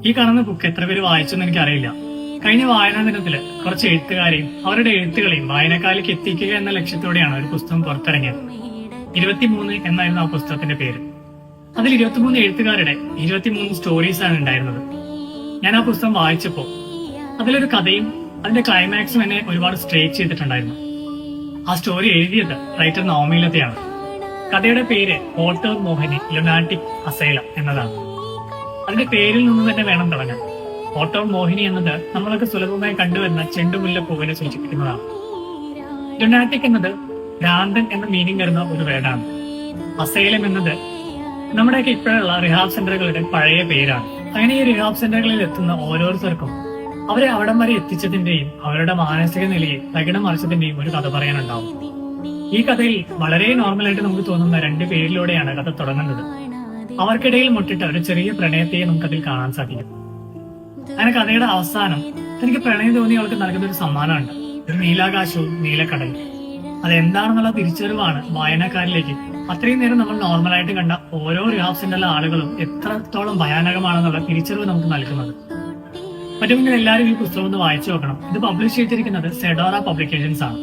ഈ കാണുന്ന ബുക്ക് എത്ര പേര് വായിച്ചെന്ന് എനിക്കറിയില്ല. കഴിഞ്ഞ വായനാ ദിനത്തില് കുറച്ച് എഴുത്തുകാരെയും അവരുടെ എഴുത്തുകളെയും വായനക്കാരിലേക്ക് എത്തിക്കുക എന്ന ലക്ഷ്യത്തോടെയാണ് ഒരു പുസ്തകം പുറത്തിറങ്ങിയത്. 23 എന്നായിരുന്നു ആ പുസ്തകത്തിന്റെ പേര്. അതിൽ 23 എഴുത്തുകാരുടെ 23 സ്റ്റോറീസ് ആണ് ഉണ്ടായിരുന്നത്. ഞാൻ ആ പുസ്തകം വായിച്ചപ്പോ അതിലൊരു കഥയും അതിന്റെ ക്ലൈമാക്സും എന്നെ ഒരുപാട് സ്ട്രേക്ക് ചെയ്തിട്ടുണ്ടായിരുന്നു. ആ സ്റ്റോറി എഴുതിയത് റൈറ്റർ നവമി ലതയാണ്. കഥയുടെ പേര് ഓട്ടോ മോഹിനി ലുനാറ്റിക് അസൈലം എന്നതാണ്. അതിന്റെ പേരിൽ നിന്ന് തന്നെ വേണം തുടങ്ങാൻ. ഓട്ടോ മോഹിനി എന്നത് നമ്മളൊക്കെ സുലഭമായി കണ്ടുവരുന്ന ചെണ്ടുമുല്ല പൂവിനെ സൂചിപ്പിക്കുന്നതാണ്. ലുനാറ്റിക് എന്നത് ഭ്രാന്തൻ എന്ന മീനിങ് വരുന്ന ഒരു വേർഡാണ്. അസൈലം എന്നത് നമ്മുടെയൊക്കെ ഇപ്പോഴുള്ള റിഹാബ് സെന്ററുകളുടെ പഴയ പേരാണ്. അങ്ങനെ ഈ റിഹാബ് സെന്ററുകളിൽ എത്തുന്ന ഓരോരുത്തർക്കും അവരെ അവിടം വരെ എത്തിച്ചതിന്റെയും അവരുടെ മാനസിക നിലയെ തകിടം മറിച്ചതിന്റെയും ഒരു കഥ പറയാനുണ്ടാവും. ഈ കഥയിൽ വളരെ നോർമലായിട്ട് നമുക്ക് തോന്നുന്ന 2 പേരിലൂടെയാണ് കഥ തുടങ്ങുന്നത്. അവർക്കിടയിൽ മുട്ടിട്ട ഒരു ചെറിയ പ്രണയത്തെ നമുക്കതിൽ കാണാൻ സാധിക്കും. അങ്ങനെ കഥയുടെ അവസാനം എനിക്ക് പ്രണയം തോന്നി അവൾക്ക് നൽകുന്ന ഒരു സമ്മാനമുണ്ട്, ഒരു നീലാകാശവും നീലക്കടലും. അതെന്താണെന്നുള്ള തിരിച്ചറിവാണ് വായനക്കാരിലേക്ക് അത്രയും നേരം നമ്മൾ നോർമലായിട്ട് കണ്ട ഓരോ റിഹാബ് സെന്ററിലെ ആളുകളും എത്രത്തോളം ഭയാനകമാണെന്നുള്ള തിരിച്ചറിവ് നമുക്ക് നൽകുന്നത്. പറ്റുമെങ്കിൽ എല്ലാവരും ഈ പുസ്തകം ഒന്ന് വായിച്ചു നോക്കണം. ഇത് പബ്ലിഷ് ചെയ്തിരിക്കുന്നത് സെഡോറ പബ്ലിക്കേഷൻസ് ആണ്.